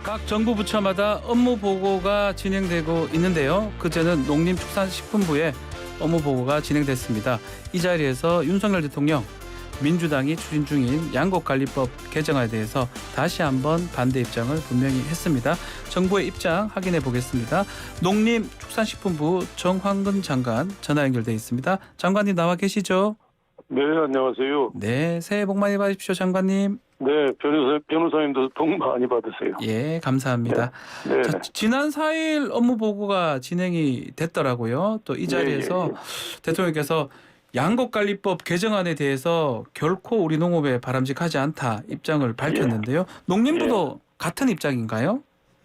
각 정부 부처마다 업무 보고가 진행되고 있는데요. 그제는 농림축산식품부의 업무 보고가 진행됐습니다. 이 자리에서 윤석열 대통령, 민주당이 추진 중인 양곡관리법 개정안에 대해서 다시 한번 반대 입장을 분명히 했습니다. 정부의 입장 확인해 보겠습니다. 농림축산식품부 정황근 장관 전화 연결돼 있습니다. 장관님 나와 계시죠? 네, 안녕하세요. 네, 새해 복 많이 받으십시오, 장관님. 네, 변호사님도 복 많이 받으세요. 예, 감사합니다. 네. 자, 지난 4일 업무 보고가 진행이 됐더라고요. 또 이 자리에서 대통령께서 양곡관리법 개정안에 대해서 결코 우리 농업에 바람직하지 않다 입장을 밝혔는데요. 농림부도 같은 입장인가요?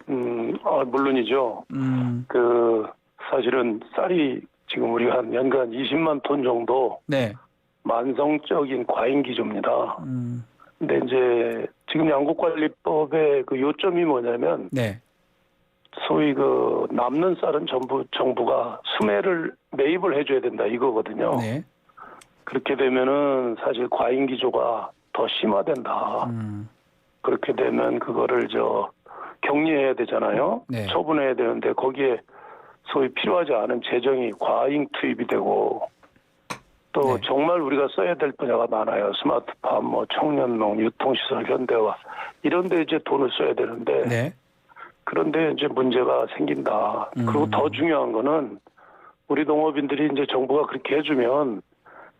물론이죠. 사실은 쌀이 지금 우리가 한 연간 20만 톤 정도 네. 만성적인 과잉 기조입니다. 근데 이제 지금 양곡관리법의 그 요점이 뭐냐면 네. 소위 그 남는 쌀은 전부 정부가 수매를 매입을 해줘야 된다 이거거든요. 네. 그렇게 되면은 사실 과잉 기조가 더 심화된다. 그렇게 되면 그거를 격리해야 되잖아요. 네. 처분해야 되는데 거기에 소위 필요하지 않은 재정이 과잉 투입이 되고 또 네. 정말 우리가 써야 될 분야가 많아요. 스마트팜, 청년농, 유통시설, 현대화 이런 데 이제 돈을 써야 되는데 네. 그런데 이제 문제가 생긴다. 그리고 더 중요한 거는 우리 농업인들이 이제 정부가 그렇게 해주면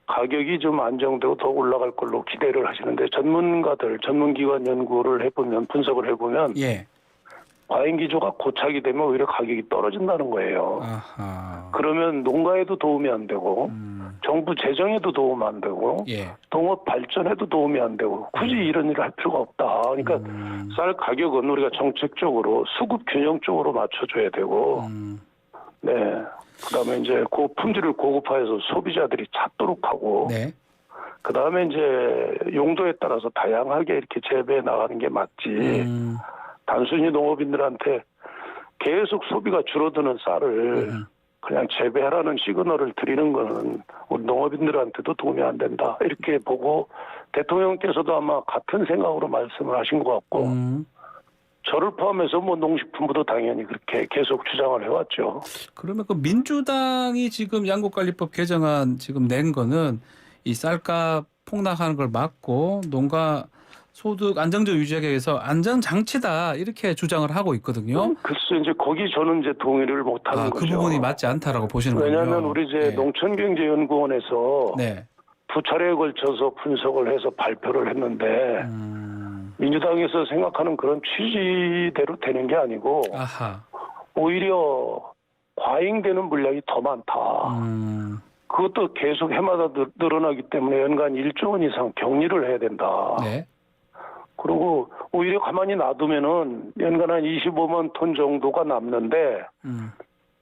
가격이 좀 안정되고 더 올라갈 걸로 기대를 하시는데 전문가들, 전문기관 연구를 해보면 분석을 해보면 예. 과잉 기조가 고착이 되면 오히려 가격이 떨어진다는 거예요. 아하. 그러면 농가에도 도움이 안 되고 정부 재정에도 도움 안 되고 예. 농업 발전에도 도움이 안 되고 굳이 이런 일을 할 필요가 없다. 그러니까 쌀 가격은 우리가 정책적으로 수급 균형 쪽으로 맞춰줘야 되고 네. 그다음에 이제 품질을 고급화해서 소비자들이 찾도록 하고 네. 그다음에 이제 용도에 따라서 다양하게 이렇게 재배해 나가는 게 맞지. 단순히 농업인들한테 계속 소비가 줄어드는 쌀을 그냥 재배하라는 시그널을 드리는 거는 우리 농업인들한테도 도움이 안 된다. 이렇게 보고 대통령께서도 아마 같은 생각으로 말씀을 하신 것 같고 저를 포함해서 농식품부도 당연히 그렇게 계속 주장을 해왔죠. 그러면 그 민주당이 지금 양곡관리법 개정안 지금 낸 거는 이 쌀값 폭락하는 걸 막고 농가 소득 안정적 유지하기 위해서 안전장치다 이렇게 주장을 하고 있거든요. 글쎄 이제 거기 저는 이제 동의를 못하는 거죠. 그 부분이 맞지 않다라고 보시는군요. 왜냐하면 우리 이제 농촌경제연구원에서 네. 두 차례에 걸쳐서 분석을 해서 발표를 했는데 민주당에서 생각하는 그런 취지대로 되는 게 아니고 아하. 오히려 과잉되는 물량이 더 많다. 그것도 계속 해마다 늘어나기 때문에 연간 1조 원 이상 격리를 해야 된다. 네. 그리고 오히려 가만히 놔두면은 연간 한 25만 톤 정도가 남는데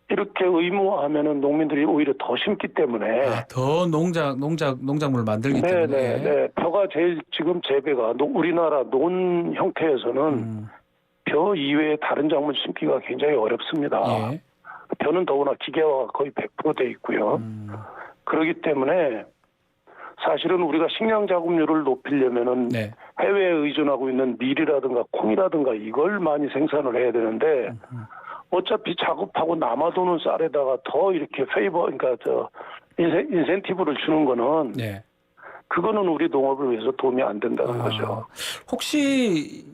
이렇게 의무화하면은 농민들이 오히려 더 심기 때문에 더 농작물을 만들기 때문에. 네. 벼가 제일 지금 재배가 우리나라 논 형태에서는 벼 이외에 다른 작물 심기가 굉장히 어렵습니다. 예. 벼는 더구나 기계화가 거의 100%돼 있고요. 그렇기 때문에 사실은 우리가 식량 자급률을 높이려면은 네. 해외에 의존하고 있는 밀이라든가 콩이라든가 이걸 많이 생산을 해야 되는데 어차피 작업하고 남아도는 쌀에다가 더 이렇게 그러니까 인센티브를 주는 거는 네. 그거는 우리 농업을 위해서 도움이 안 된다는 거죠. 혹시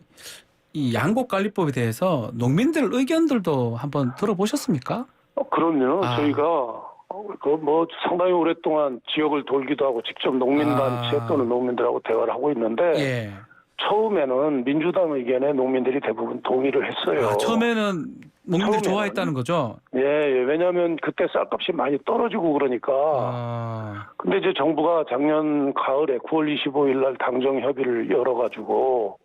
이 양곡관리법에 대해서 농민들 의견들도 한번 들어보셨습니까? 그럼요. 저희가 상당히 오랫동안 지역을 돌기도 하고 직접 농민단체 또는 농민들하고 대화를 하고 있는데 예. 처음에는 민주당 의견에 농민들이 대부분 동의를 했어요. 처음에는 농민들이 좋아했다는 거죠? 예, 왜냐하면 그때 쌀값이 많이 떨어지고 그러니까. 근데 이제 정부가 작년 가을에 9월 25일 날 당정 협의를 열어가지고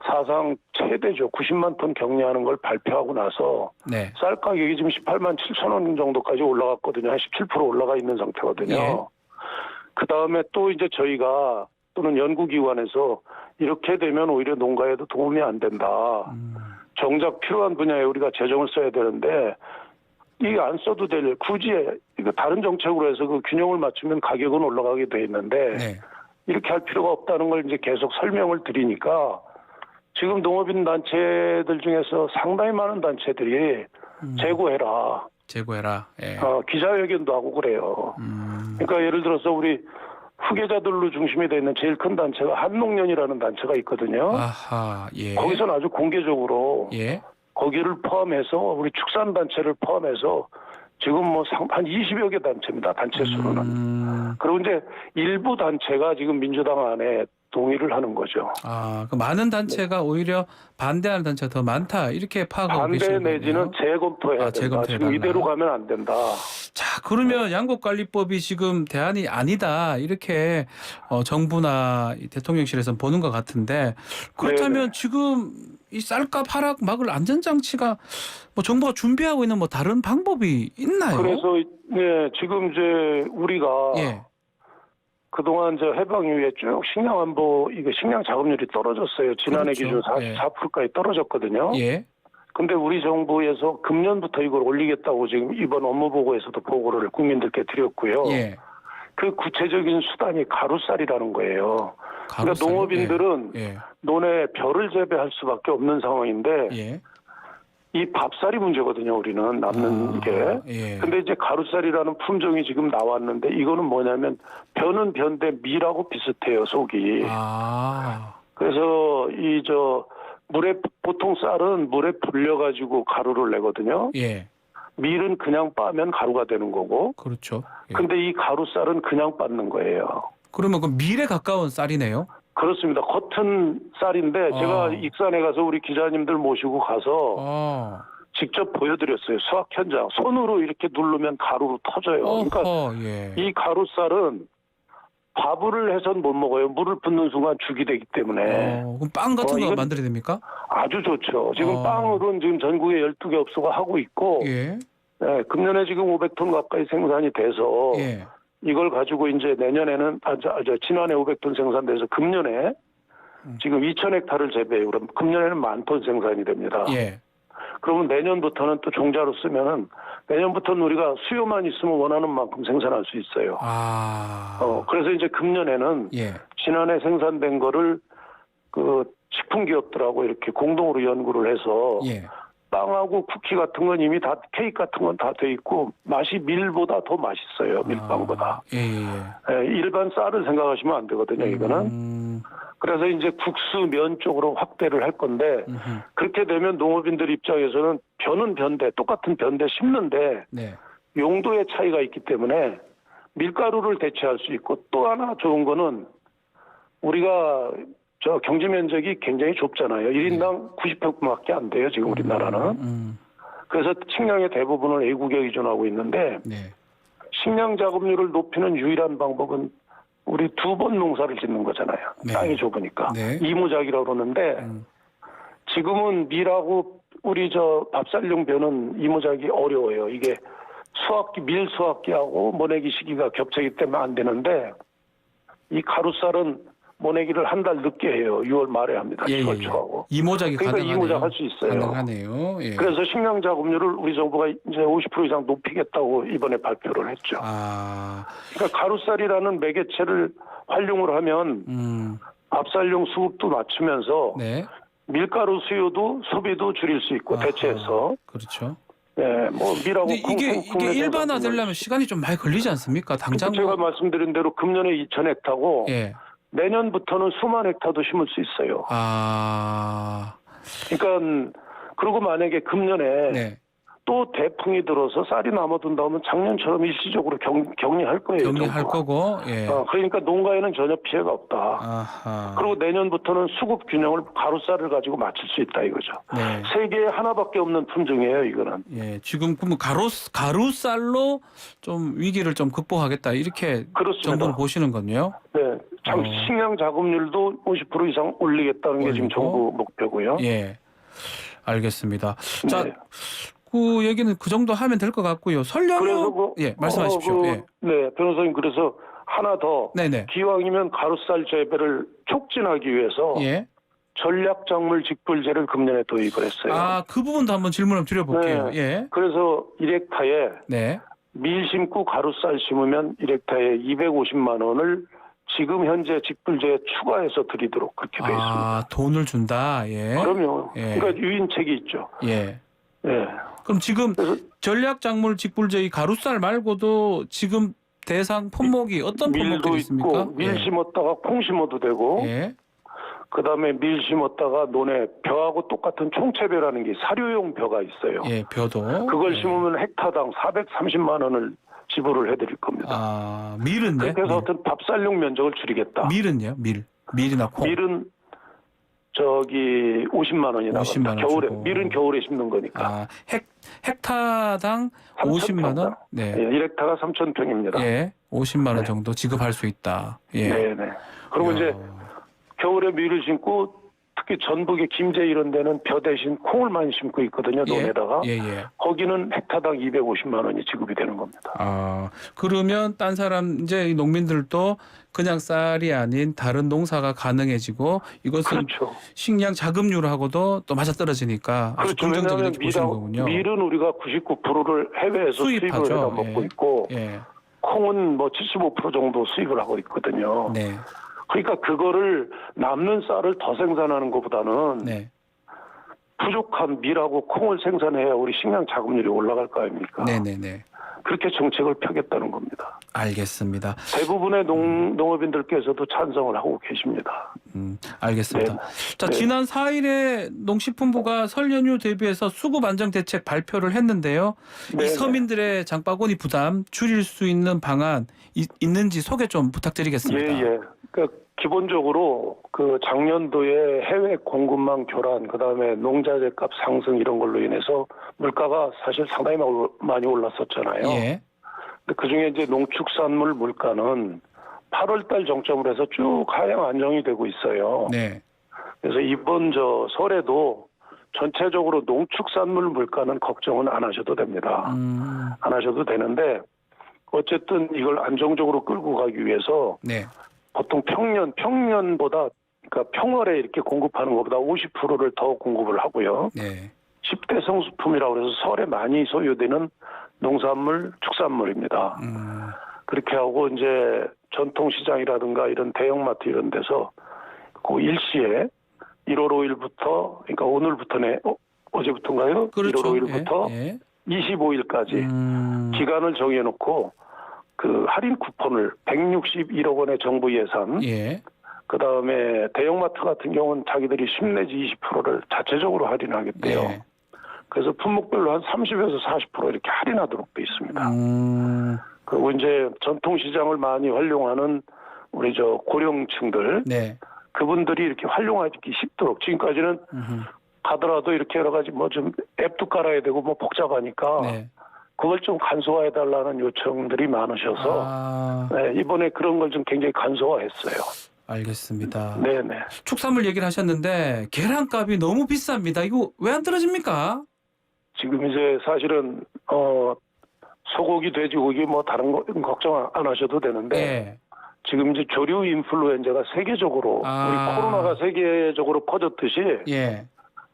사상 최대죠. 90만 톤 격리하는 걸 발표하고 나서 네. 쌀 가격이 지금 18만 7천 원 정도까지 올라갔거든요. 한 17% 올라가 있는 상태거든요. 예. 그다음에 또 이제 저희가 또는 연구기관에서 이렇게 되면 오히려 농가에도 도움이 안 된다. 정작 필요한 분야에 우리가 재정을 써야 되는데 이게 안 써도 될 굳이 이거 다른 정책으로 해서 그 균형을 맞추면 가격은 올라가게 돼 있는데 네. 이렇게 할 필요가 없다는 걸 이제 계속 설명을 드리니까 지금 농업인 단체들 중에서 상당히 많은 단체들이 재고해라. 재고해라. 예. 기자회견도 하고 그래요. 그러니까 예를 들어서 우리 후계자들로 중심이 되어 있는 제일 큰 단체가 한농연이라는 단체가 있거든요. 아하. 예. 거기서는 아주 공개적으로 예. 거기를 포함해서 우리 축산단체를 포함해서 지금 뭐 한 20여 개 단체입니다. 단체 수로는. 그리고 이제 일부 단체가 지금 민주당 안에 동의를 하는 거죠. 그 많은 단체가 오히려 반대하는 단체가 더 많다 이렇게 파악하고 반대 계시는 거예요. 내지는 재검토해야 된다. 지금 이대로 가면 안 된다. 자, 그러면 양곡관리법이 지금 대안이 아니다 이렇게 정부나 대통령실에서 보는 것 같은데 그렇다면 네네. 지금 이 쌀값 하락 막을 안전장치가 뭐 정부가 준비하고 있는 뭐 다른 방법이 있나요? 그래서 네, 지금 이제 우리가 예. 그동안 해방 이후에 쭉 식량 안보, 식량 작업률이 떨어졌어요. 지난해 그렇죠. 기준 44%까지 떨어졌거든요. 예. 근데 우리 정부에서 금년부터 이걸 올리겠다고 지금 이번 업무보고에서도 보고를 국민들께 드렸고요. 예. 그 구체적인 수단이 가루쌀이라는 거예요. 그러니까 농업인들은 예. 논에 벼를 재배할 수밖에 없는 상황인데 예. 이 밥쌀이 문제거든요. 우리는 남는 게. 예. 근데 이제 가루쌀이라는 품종이 지금 나왔는데 이거는 뭐냐면 벼는 벼인데 밀하고 비슷해요. 속이. 그래서 물에 보통 쌀은 물에 불려가지고 가루를 내거든요. 예. 밀은 그냥 빠면 가루가 되는 거고. 그렇죠. 예. 근데 이 가루쌀은 그냥 빻는 거예요. 그러면 그 밀에 가까운 쌀이네요. 그렇습니다. 겉은 쌀인데 제가 익산에 가서 우리 기자님들 모시고 가서 직접 보여드렸어요. 수확 현장. 손으로 이렇게 누르면 가루로 터져요. 그러니까 예. 이 가루쌀은 밥을 해서는 못 먹어요. 물을 붓는 순간 죽이 되기 때문에. 그럼 빵 같은 거 만들어야 됩니까? 아주 좋죠. 지금 빵으로는 지금 전국에 12개 업소가 하고 있고 예. 네, 금년에 지금 500톤 가까이 생산이 돼서 예. 이걸 가지고 이제 내년에는 지난해 500톤 생산돼서 금년에 지금 2,000헥타를 재배해요. 그럼 금년에는 10,000톤 생산이 됩니다. 예. 그러면 내년부터는 또 종자로 쓰면은 내년부터는 우리가 수요만 있으면 원하는 만큼 생산할 수 있어요. 그래서 이제 금년에는 예. 지난해 생산된 거를 그 식품 기업들하고 이렇게 공동으로 연구를 해서 예. 빵하고 쿠키 같은 건 이미 다 케이크 같은 건 다 돼 있고 맛이 밀보다 더 맛있어요. 밀빵보다. 예. 일반 쌀을 생각하시면 안 되거든요. 이거는. 그래서 이제 국수 면 쪽으로 확대를 할 건데 그렇게 되면 농업인들 입장에서는 벼는 벼인데 똑같은 벼인데 심는데 네. 용도의 차이가 있기 때문에 밀가루를 대체할 수 있고 또 하나 좋은 거는 우리가 경제 면적이 굉장히 좁잖아요. 1인당 90평밖에 안 돼요. 지금 우리나라는. 그래서 식량의 대부분을 외국에 의존하고 있는데 식량 작업률을 높이는 유일한 방법은 우리 2번 농사를 짓는 거잖아요. 땅이 좁으니까. 이모작이라고 그러는데 지금은 밀하고 우리 밥쌀용 벼는 이모작이 어려워요. 이게 밀 수확기하고 모내기 시기가 겹치기 때문에 안 되는데 이 가루쌀은 모내기를 한 달 늦게 해요. 6월 말에 합니다. 10월 초하고. 이모작이 그러니까 가능하네요. 이모작 할 수 있어요. 가능하네요. 예. 그래서 식량 작업률을 우리 정부가 이제 50% 이상 높이겠다고 이번에 발표를 했죠. 그러니까 가루쌀이라는 매개체를 활용을 하면 밥쌀용 수급도 맞추면서 밀가루 수요도 소비도 줄일 수 있고 대체해서. 그렇죠. 네, 뭐 밀하고 이게 일반화되려면 시간이 좀 많이 걸리지 않습니까? 당장 제가 말씀드린 대로 금년에 2,000헥타고 내년부터는 수만 헥타도 심을 수 있어요. 그러니까 그리고 만약에 금년에 또 대풍이 들어서 쌀이 남아돈다면 작년처럼 일시적으로 격리할 거예요. 격리할 거고. 그러니까 농가에는 전혀 피해가 없다. 그리고 내년부터는 수급 균형을 가루쌀을 가지고 맞출 수 있다 이거죠. 세계에 하나밖에 없는 품종이에요, 이거는. 지금 그럼 가루쌀로 좀 위기를 좀 극복하겠다 이렇게 정부는 보시는 건요? 네, 식량 작업률도 50% 이상 올리겠다는 게 지금 정부 목표고요. 알겠습니다. 자. 그 얘기는 그 정도 하면 될 것 같고요. 설령 말씀하십시오. 네, 변호사님 그래서 하나 더 기왕이면 가루쌀 재배를 촉진하기 위해서 전략작물 직불제를 금년에 도입을 했어요. 그 부분도 한번 질문을 드려볼게요. 그래서 1헥타에 밀 심고 가루쌀 심으면 1헥타에 250만 원을 지금 현재 직불제에 추가해서 드리도록 그렇게 돼 있습니다. 아, 돈을 준다. 예. 그럼요. 예. 그러니까 유인책이 있죠. 예. 예. 그럼 지금 그래서 전략작물 직불제 이 가루쌀 말고도 지금 대상 품목이 어떤 밀도 품목들이 있습니까? 있고 밀 심었다가 콩 심어도 되고 예. 그다음에 밀 심었다가 논에 벼하고 똑같은 총채벼라는 게 사료용 벼가 있어요. 예, 벼도. 그걸 예. 심으면 헥타당 430만 원을 지불을 해드릴 겁니다. 아, 밀은요? 그렇게 해서 어떤 밥살용 면적을 줄이겠다. 밀은요? 밀이나 콩. 밀은 저기 50만 원이 50만 나갑니다. 원 겨울에 주고. 밀은 겨울에 심는 거니까. 아, 헥타당 50만 원? 네. 예, 1헥타가 3,000평입니다. 예. 50만 원 네. 정도 지급할 수 있다. 예. 네, 네. 그리고 이제 겨울에 밀을 심고 특히 전북의 김제 이런 데는 벼 대신 콩을 많이 심고 있거든요. 논에다가. 예, 예. 거기는 헥타당 250만 원이 지급이 되는 겁니다. 아, 그러면 딴 사람 이제 이 농민들도 그냥 쌀이 아닌 다른 농사가 가능해지고 이것은 그렇죠. 식량 자급률하고도 또 맞아떨어지니까 아주 그렇죠. 긍정적이게 왜냐하면 보시는 거군요. 밀은 우리가 99%를 해외에서 수입하죠. 수입을 해다 먹고 예. 있고 예. 콩은 뭐 75% 정도 수입을 하고 있거든요. 네. 그러니까 그거를 남는 쌀을 더 생산하는 것보다는 네. 부족한 밀하고 콩을 생산해야 우리 식량 자급률이 올라갈 거 아닙니까? 네, 네, 네. 그렇게 정책을 펴겠다는 겁니다. 알겠습니다. 대부분의 농업인들께서도 찬성을 하고 계십니다. 알겠습니다. 네. 자, 네. 지난 4일에 농식품부가 설 연휴 대비해서 수급 안정 대책 발표를 했는데요. 네, 이 서민들의 장바구니 부담 줄일 수 있는 방안 있는지 소개 좀 부탁드리겠습니다. 예, 예. 그러니까 기본적으로 그 작년도에 해외 공급망 교란, 그다음에 농자재 값 상승 이런 걸로 인해서 물가가 사실 상당히 많이 올랐었잖아요. 예. 근데 그중에 이제 농축산물 물가는 8월 달 정점으로 해서 쭉 하향 안정이 되고 있어요. 네. 그래서 이번 설에도 전체적으로 농축산물 물가는 걱정은 안 하셔도 됩니다. 안 하셔도 되는데 어쨌든 이걸 안정적으로 끌고 가기 위해서 네. 보통 평년보다 그러니까 평월에 이렇게 공급하는 것보다 50%를 더 공급을 하고요. 네. 10대 성수품이라고 해서 설에 많이 소요되는 농산물, 축산물입니다. 그렇게 하고 이제 전통시장이라든가 이런 대형마트 이런 데서 그 일시에 1월 5일부터 그러니까 오늘부터네 어제부터인가요? 그렇죠. 1월 5일부터 예. 25일까지 기간을 정해놓고 그 할인 쿠폰을 161억 원의 정부 예산, 예. 그 다음에 대형마트 같은 경우는 자기들이 10 내지 20%를 자체적으로 할인하겠대요. 예. 그래서 품목별로 한 30에서 40% 이렇게 할인하도록 돼 있습니다. 그리고 이제 전통시장을 많이 활용하는 우리 고령층들, 네. 그분들이 이렇게 활용하기 쉽도록 지금까지는 가더라도 이렇게 여러 가지 뭐 좀 앱도 깔아야 되고 뭐 복잡하니까 네. 그걸 좀 간소화해달라는 요청들이 많으셔서 네, 이번에 그런 걸 좀 굉장히 간소화했어요. 알겠습니다. 네네. 축산물 얘기를 하셨는데 계란값이 너무 비쌉니다. 이거 왜 안 떨어집니까? 지금 이제 사실은 소고기, 돼지고기 뭐 다른 거 걱정 안 하셔도 되는데 예. 지금 이제 조류 인플루엔자가 세계적으로 우리 코로나가 세계적으로 퍼졌듯이 예.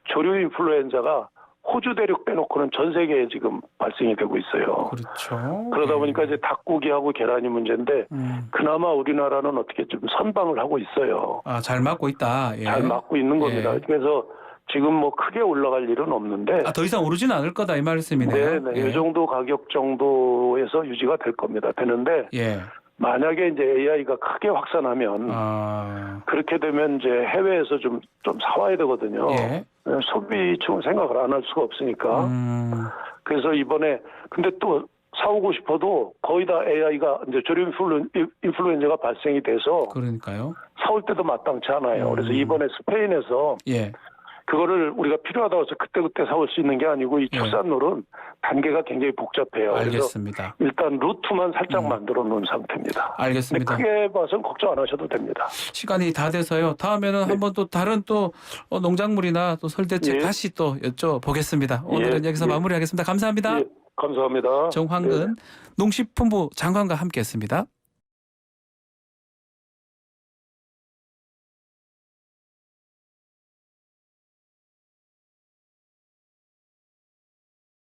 조류 인플루엔자가 호주 대륙 빼놓고는 전 세계에 지금 발생이 되고 있어요. 그렇죠. 그러다 보니까 이제 닭고기하고 계란이 문제인데 그나마 우리나라는 어떻게 좀 선방을 하고 있어요. 아, 잘 맞고 있다. 예. 잘 맞고 있는 겁니다. 예. 그래서 지금 뭐 크게 올라갈 일은 없는데 아, 더 이상 오르지는 않을 거다 이 말씀이네요. 네, 예. 이 정도 가격 정도에서 유지가 될 겁니다. 되는데 예. 만약에 이제 AI가 크게 확산하면 그렇게 되면 이제 해외에서 좀 사와야 되거든요. 예. 소비층은 생각을 안 할 수가 없으니까. 그래서 이번에 근데 또 사오고 싶어도 거의 다 AI가 이제 조류 인플루엔자가 발생이 돼서 그러니까요. 사올 때도 마땅치 않아요. 그래서 이번에 스페인에서 예. 그거를 우리가 필요하다고 해서 그때그때 사올 수 있는 게 아니고 이 축산물은 단계가 굉장히 복잡해요. 알겠습니다. 그래서 일단 루트만 살짝 만들어 놓은 상태입니다. 알겠습니다. 크게 봐서는 걱정 안 하셔도 됩니다. 시간이 다 돼서요. 다음에는 한번 또 다른 또 농작물이나 또 설대책 예. 다시 또 여쭤보겠습니다. 오늘은 예. 여기서 마무리하겠습니다. 감사합니다. 예, 감사합니다. 정황근 농식품부 장관과 함께했습니다.